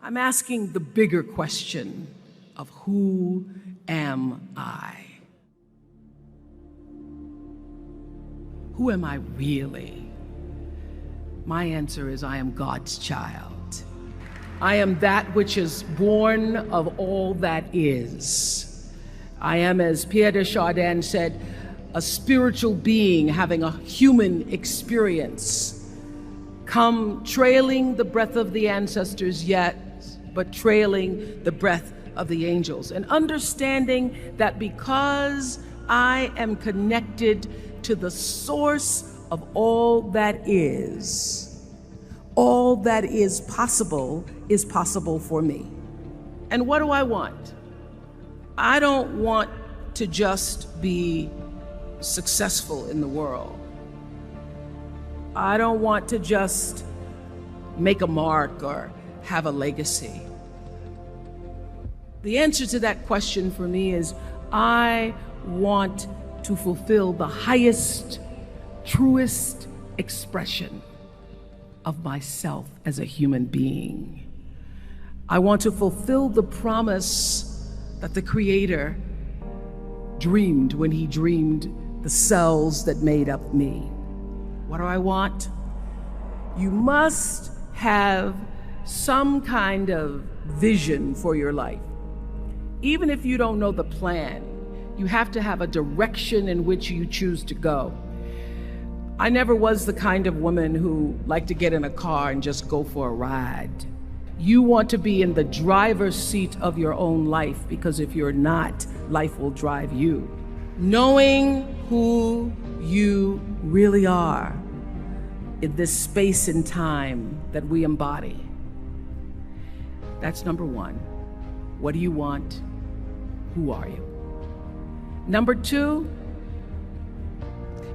I'm asking the bigger question of who am I? Who am I really? My answer is I am God's child. I am that which is born of all that is. I am, as Pierre de Chardin said, a spiritual being having a human experience, come trailing the breath of the ancestors yet, but trailing the breath of the angels, and understanding that because I am connected to the source of all that is possible for me. And what do I want? I don't want to just be successful in the world. I don't want to just make a mark or have a legacy. The answer to that question for me is I want to fulfill the highest, truest expression of myself as a human being. I want to fulfill the promise that the Creator dreamed when He dreamed the cells that made up me. What do I want? You must have some kind of vision for your life. Even if you don't know the plan, you have to have a direction in which you choose to go. I never was the kind of woman who liked to get in a car and just go for a ride. You want to be in the driver's seat of your own life, because if you're not, life will drive you. Knowing who you really are in this space and time that we embody. That's number one. What do you want? Who are you? Number two,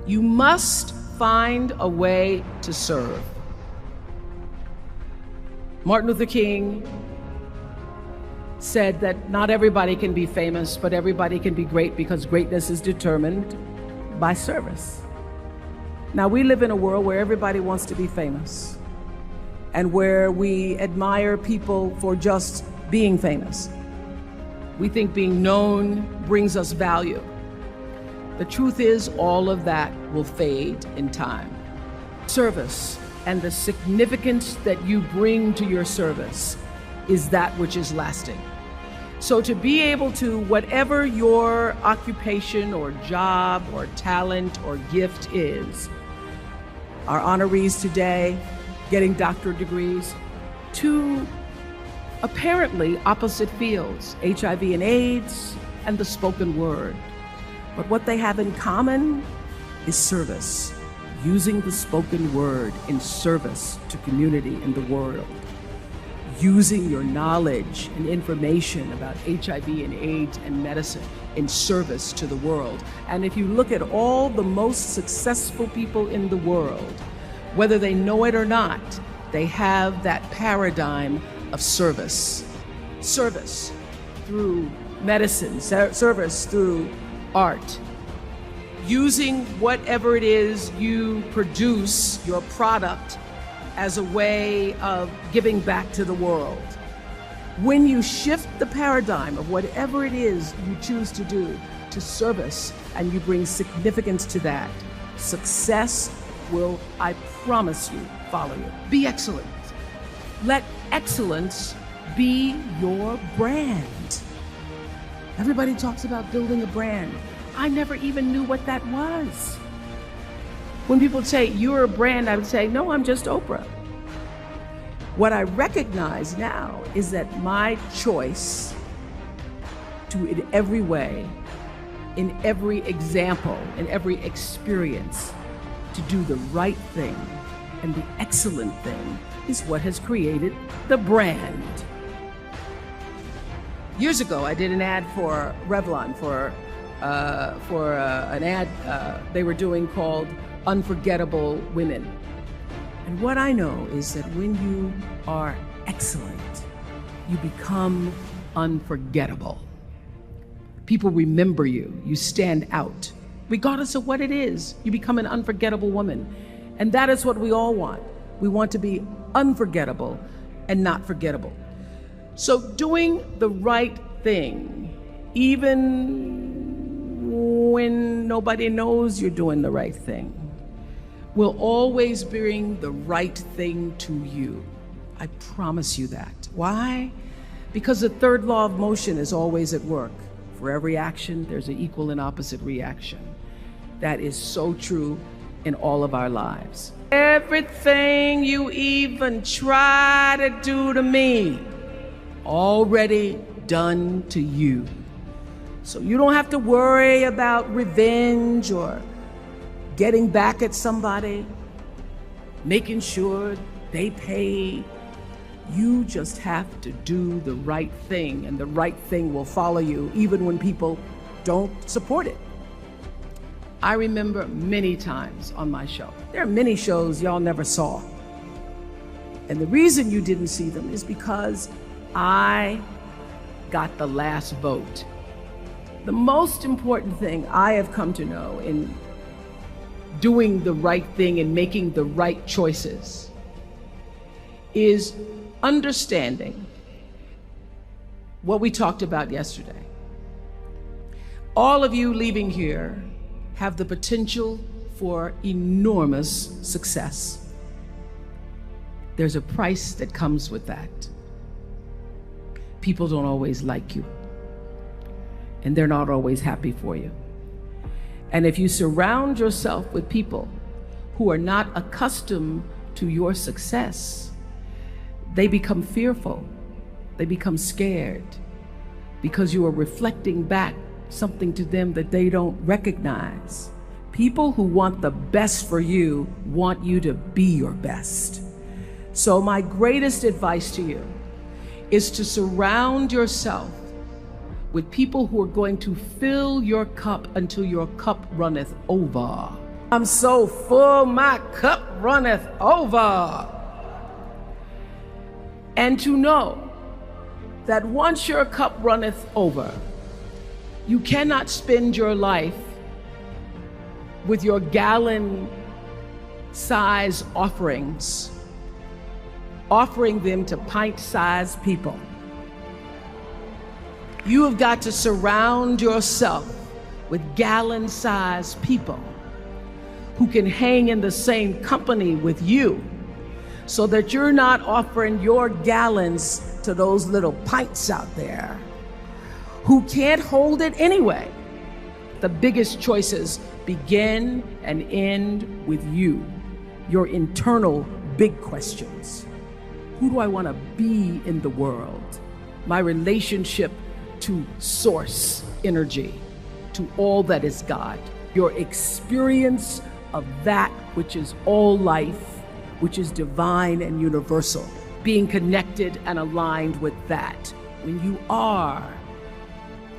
you must find a way to serve. Martin Luther King said that not everybody can be famous, but everybody can be great, because greatness is determined by service. Now, we live in a world where everybody wants to be famous and where we admire people for just being famous. We think being known brings us value. The truth is, all of that will fade in time. Service and the significance that you bring to your service is that which is lasting. So to be able to, whatever your occupation or job or talent or gift is, our honorees today getting doctorate degrees, to apparently opposite fields, HIV and AIDS and the spoken word. But what they have in common is service, using the spoken word in service to community in the world, using your knowledge and information about HIV and AIDS and medicine in service to the world. And if you look at all the most successful people in the world, whether they know it or not, they have that paradigm of service. Service through medicine, service through art. Using whatever it is you produce, your product, as a way of giving back to the world. When you shift the paradigm of whatever it is you choose to do to service, and you bring significance to that, success will, I promise you, follow you. Be excellent. Let excellence be your brand. Everybody talks about building a brand. I never even knew what that was. When people say, you're a brand, I would say, no, I'm just Oprah. What I recognize now is that my choice to, in every way, in every example, in every experience, to do the right thing and the excellent thing is what has created the brand. Years ago, I did an ad for Revlon for an ad they were doing called Unforgettable Women. And what I know is that when you are excellent, you become unforgettable. People remember you, you stand out. Regardless of what it is, you become an unforgettable woman. And that is what we all want. We want to be unforgettable and not forgettable. So doing the right thing, even when nobody knows you're doing the right thing, will always bring the right thing to you. I promise you that. Why? Because the third law of motion is always at work. For every action, there's an equal and opposite reaction. That is so true in all of our lives. Everything you even try to do to me, already done to you. So you don't have to worry about revenge or getting back at somebody, making sure they pay. You just have to do the right thing, and the right thing will follow you even when people don't support it. I remember many times on my show. There are many shows y'all never saw. And the reason you didn't see them is because I got the last vote. The most important thing I have come to know in doing the right thing and making the right choices is understanding what we talked about yesterday. All of you leaving here have the potential for enormous success. There's a price that comes with that. People don't always like you, and they're not always happy for you. And if you surround yourself with people who are not accustomed to your success, they become fearful, they become scared, because you are reflecting back something to them that they don't recognize. People who want the best for you want you to be your best. So my greatest advice to you is to surround yourself with people who are going to fill your cup until your cup runneth over. I'm so full, my cup runneth over. And to know that once your cup runneth over, you cannot spend your life with your gallon-size offerings, offering them to pint-sized people. You have got to surround yourself with gallon-sized people who can hang in the same company with you, so that you're not offering your gallons to those little pints out there who can't hold it anyway. The biggest choices begin and end with you, your internal big questions. Who do I want to be in the world? My relationship to source energy, to all that is God. Your experience of that which is all life, which is divine and universal. Being connected and aligned with that. When you are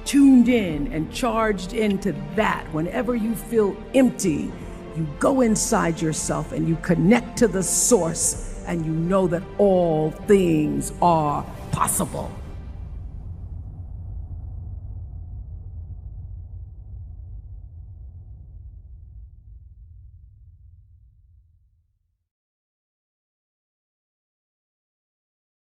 tuned in and charged into that, whenever you feel empty, you go inside yourself and you connect to the source, and you know that all things are possible.